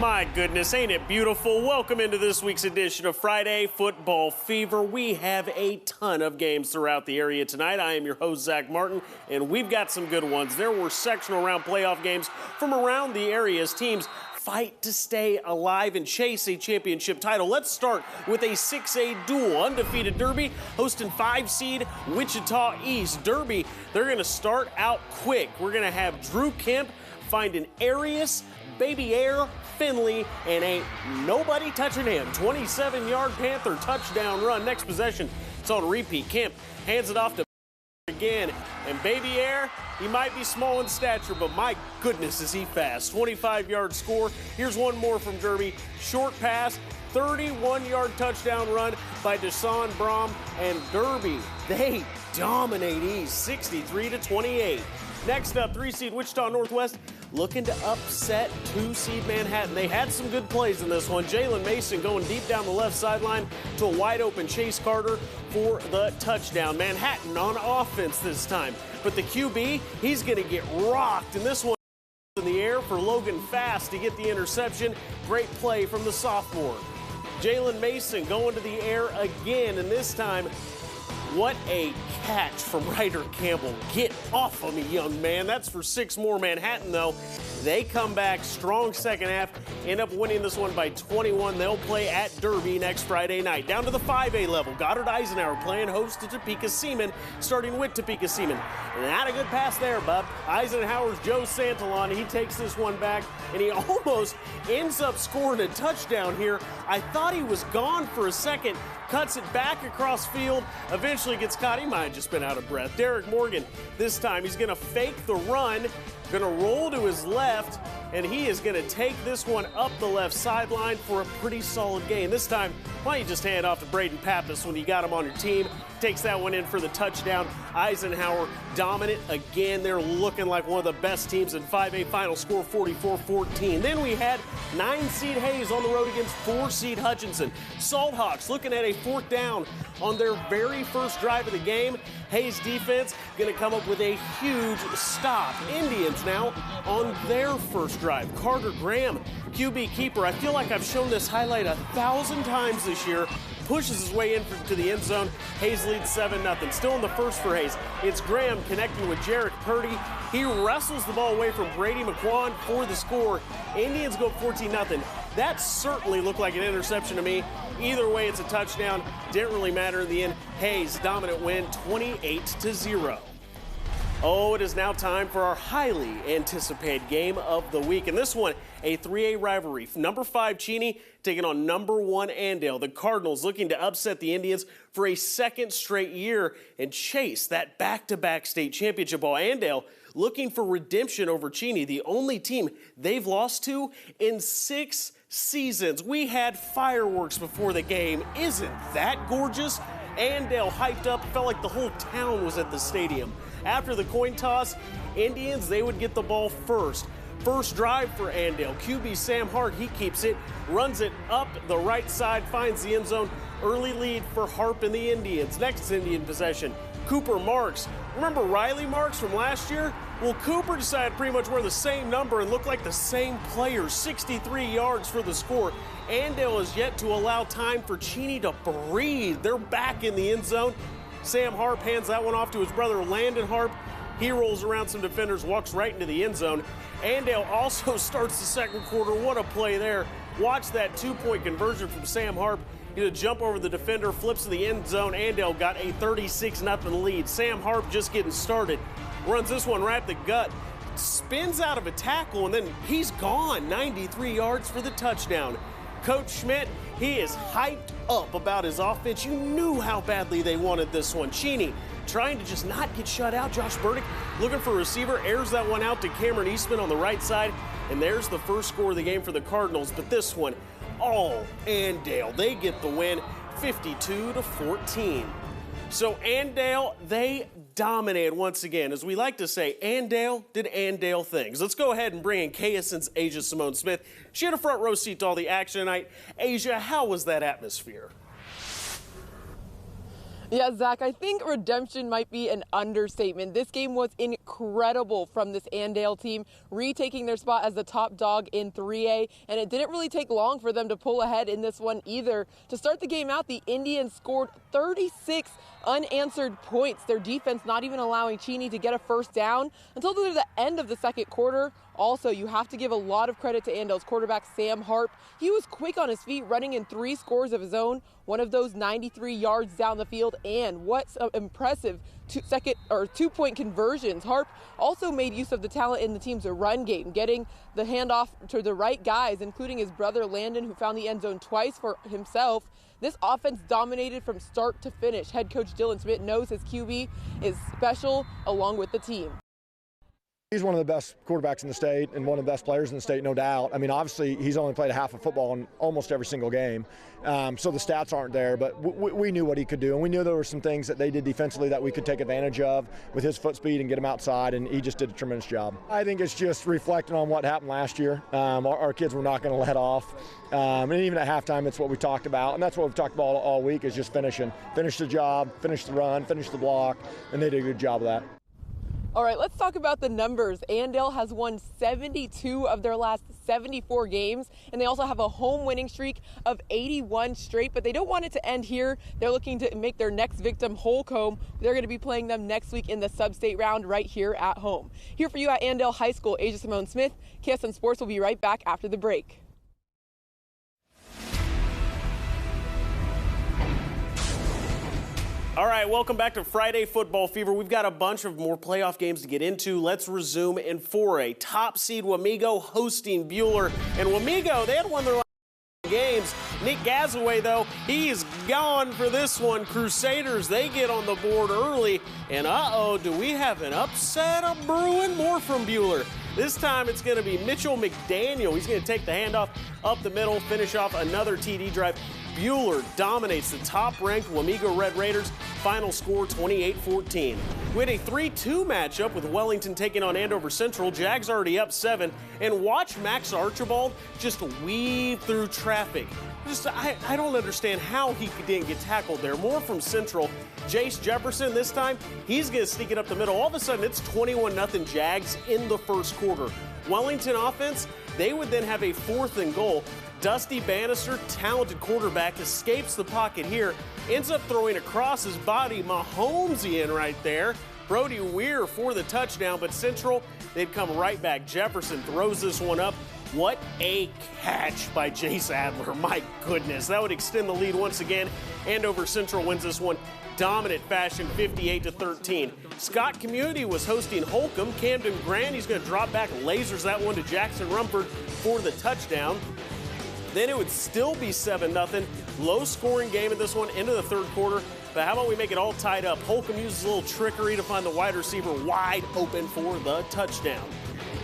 My goodness, ain't it beautiful? Welcome into this week's edition of Friday Football Fever. We have a ton of games throughout the area tonight. I am your host, Zach Martin, and we've got some good ones. There were sectional round playoff games from around the area as teams fight to stay alive and chase a championship title. Let's start with a 6A duel. Undefeated Derby hosting 5-seed Wichita East. Derby, they're going to start out quick. We're going to have Drew Kemp finding Arias, Baby Air, Finley, and ain't nobody touching him. 27-yard Panther touchdown run. Next possession, it's on repeat. Kemp hands it off to again, and Baby Air, he might be small in stature, but my goodness is he fast. 25-yard score. Here's one more from Derby. Short pass, 31-yard touchdown run by Deshaun Brom, and Derby, they dominate East 63-28. Next up, 3-seed Wichita Northwest looking to upset 2-seed Manhattan. They had some good plays in this one. Jalen Mason going deep down the left sideline to a wide-open Chase Carter for the touchdown. Manhattan on offense this time. But the QB, he's going to get rocked. And this one in the air for Logan Fast to get the interception. Great play from the sophomore. Jalen Mason going to the air again, and this time, what a catch from Ryder Campbell. Get off of me, young man. That's for 6 more. Manhattan, though, they come back strong second half, end up winning this one by 21. They'll play at Derby next Friday night. Down to the 5A level, Goddard Eisenhower playing host to Topeka Seaman, starting with Topeka Seaman. Not a good pass there, bub. Eisenhower's Joe Santalon. He takes this one back, and he almost ends up scoring a touchdown here. I thought he was gone for a second. Cuts it back across field, eventually gets caught. He might have just been out of breath. Derek Morgan, this time he's going to fake the run, going to roll to his left, and he is going to take this one up the left sideline for a pretty solid gain. This time, why don't you just hand it off to Braden Pappas when you got him on your team? Takes that one in for the touchdown. Eisenhower dominant again. They're looking like one of the best teams in 5A. Final score 44-14. Then we had 9-seed Hayes on the road against 4-seed Hutchinson. Salt Hawks looking at a 4th down on their very first drive of the game. Hayes defense going to come up with a huge stop. Indians now on their first drive. Carter Graham, QB keeper. I feel like I've shown this highlight 1,000 times this year. Pushes his way in to the end zone. Hayes leads 7-0. Still in the first for Hayes. It's Graham connecting with Jarek Purdy. He wrestles the ball away from Brady McQuan for the score. Indians go 14-0. That certainly looked like an interception to me. Either way, it's a touchdown. Didn't really matter in the end. Hayes, dominant win, 28-0. Oh, it is now time for our highly anticipated game of the week. And this one, a 3A rivalry. Number 5 Cheney taking on number 1 Andale. The Cardinals looking to upset the Indians for a second straight year and chase that back-to-back state championship ball. Andale looking for redemption over Cheney, the only team they've lost to in 6 seasons. We had fireworks before the game. Isn't that gorgeous? Andale hyped up, felt like the whole town was at the stadium. After the coin toss, Indians, they would get the ball first. First drive for Andale. QB Sam Hart, he keeps it, runs it up the right side, finds the end zone. Early lead for Harp and the Indians. Next Indian possession, Cooper Marks. Remember Riley Marks from last year? Well, Cooper decided pretty much wear the same number and look like the same player. 63 yards for the score. Andale is yet to allow time for Cheney to breathe. They're back in the end zone. Sam Harp hands that one off to his brother Landon Harp. He rolls around some defenders, walks right into the end zone. Andale also starts the second quarter. What a play there. Watch that 2-point conversion from Sam Harp. He's going to jump over the defender, flips to the end zone. Andale got a 36-0 lead. Sam Harp just getting started. Runs this one right at the gut. Spins out of a tackle, and then he's gone. 93 yards for the touchdown. Coach Schmidt, he is hyped up about his offense. You knew how badly they wanted this one. Cheney trying to just not get shut out. Josh Burdick looking for a receiver, airs that one out to Cameron Eastman on the right side. And there's the first score of the game for the Cardinals. But this one, all Andale, they get the win 52-14. So Andale, they dominated once again. As we like to say, Andale did Andale things. Let's go ahead and bring in KSN's Asia Simone Smith. She had a front row seat to all the action tonight. Asia, how was that atmosphere? Yeah, Zach, I think redemption might be an understatement. This game was incredible from this Andale team, retaking their spot as the top dog in 3A, and it didn't really take long for them to pull ahead in this one either. To start the game out, the Indians scored 36 unanswered points. Their defense not even allowing Cheney to get a first down until the end of the second quarter. Also, you have to give a lot of credit to Andale's quarterback, Sam Harp. He was quick on his feet, running in 3 scores of his own, one of those 93 yards down the field, and what impressive two-point conversions. Harp also made use of the talent in the team's run game, getting the handoff to the right guys, including his brother Landon, who found the end zone twice for himself. This offense dominated from start to finish. Head coach Dylan Smith knows his QB is special along with the team. He's one of the best quarterbacks in the state and one of the best players in the state, no doubt. I mean, obviously, he's only played a half of football in almost every single game, so the stats aren't there. But we knew what he could do, and we knew there were some things that they did defensively that we could take advantage of with his foot speed and get him outside, and he just did a tremendous job. I think it's just reflecting on what happened last year. Our kids were not going to let off, and even at halftime, it's what we talked about, and that's what we've talked about all week is just finishing. Finish the job, finish the run, finish the block, and they did a good job of that. All right, let's talk about the numbers. Andale has won 72 of their last 74 games, and they also have a home winning streak of 81 straight, but they don't want it to end here. They're looking to make their next victim Holcomb. They're going to be playing them next week in the sub-state round right here at home. Here for you at Andale High School, Asia Simone Smith. KSN Sports will be right back after the break. All right, welcome back to Friday Football Fever. We've got a bunch of more playoff games to get into. Let's resume in 4A. Top seed Wamego hosting Buhler. And Wamego, they had won their last games. Nick Gazaway, though, he's gone for this one. Crusaders, they get on the board early. And do we have an upset of brewing? More from Buhler. This time it's going to be Mitchell McDaniel. He's going to take the handoff up the middle, finish off another TD drive. Buhler dominates the top-ranked Wamego Red Raiders. Final score 28-14. We had a 3-2 matchup with Wellington taking on Andover Central. Jags already up 7. And watch Max Archibald just weave through traffic. I don't understand how he didn't get tackled there. More from Central. Jace Jefferson this time, he's going to sneak it up the middle. All of a sudden, it's 21-0 Jags in the first quarter. Wellington offense, they would then have a 4th and goal. Dusty Bannister, talented quarterback, escapes the pocket here, ends up throwing across his body. Mahomesian right there. Brody Weir for the touchdown, but Central, they'd come right back. Jefferson throws this one up. What a catch by Jace Adler. My goodness, that would extend the lead once again. Andover Central wins this one. Dominant fashion, 58-13. Scott Community was hosting Holcomb. Camden Grant, he's going to drop back, lasers that one to Jackson Rumford for the touchdown. Then it would still be 7-0. Low-scoring game in this one into the third quarter. But how about we make it all tied up? Holcomb uses a little trickery to find the wide receiver wide open for the touchdown.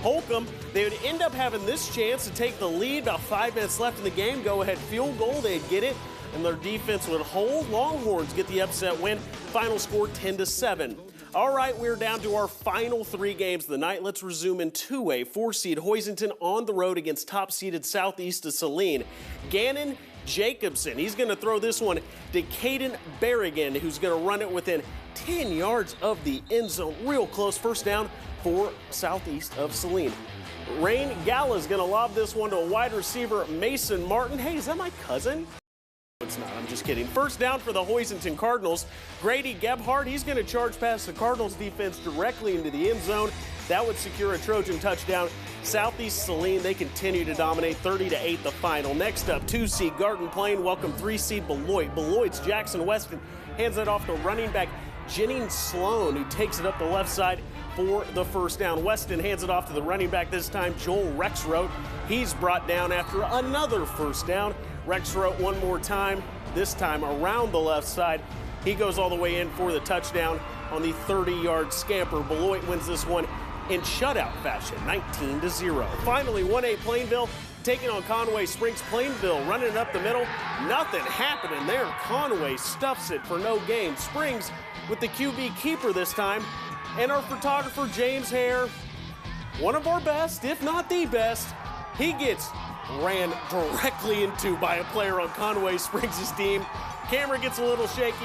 Holcomb, they would end up having this chance to take the lead. About 5 minutes left in the game. Go-ahead field goal. They'd get it, and their defense would hold. Longhorns get the upset win. Final score 10-7. All right, we're down to our final 3 games of the night. Let's resume in 2A. 4-seed Hoisington on the road against top-seeded Southeast of Saline. Gannon Jacobson, he's going to throw this one to Caden Berrigan, who's going to run it within 10 yards of the end zone. Real close first down for Southeast of Saline. Rain Gala is going to lob this one to a wide receiver, Mason Martin. Hey, is that my cousin? It's not, I'm just kidding. First down for the Hoisington Cardinals. Grady Gebhardt, he's going to charge past the Cardinals defense directly into the end zone. That would secure a Trojan touchdown. Southeast Saline, they continue to dominate, 30-8 the final. Next up, 2-seed Garden Plain welcome 3-seed Beloit. Beloit's Jackson Weston hands it off to running back Jennings Sloan, who takes it up the left side for the first down. Weston hands it off to the running back this time, Joel Rexroth. He's brought down after another first down. Rexroth one more time, this time around the left side. He goes all the way in for the touchdown on the 30-yard scamper. Beloit wins this one in shutout fashion, 19-0. Finally, 1A Plainville taking on Conway Springs. Plainville running up the middle. Nothing happening there. Conway stuffs it for no gain. Springs with the QB keeper this time. And our photographer, James Hare, one of our best, if not the best. He gets ran directly into by a player on Conway Springs' team. Camera gets a little shaky.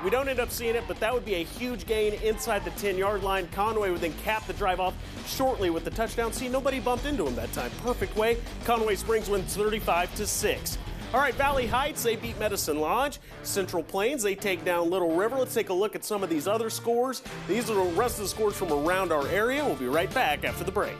We don't end up seeing it, but that would be a huge gain inside the 10-yard line. Conway would then cap the drive off shortly with the touchdown. See, nobody bumped into him that time. Perfect way. Conway Springs wins 35-6. All right, Valley Heights, they beat Medicine Lodge. Central Plains, they take down Little River. Let's take a look at some of these other scores. These are the rest of the scores from around our area. We'll be right back after the break.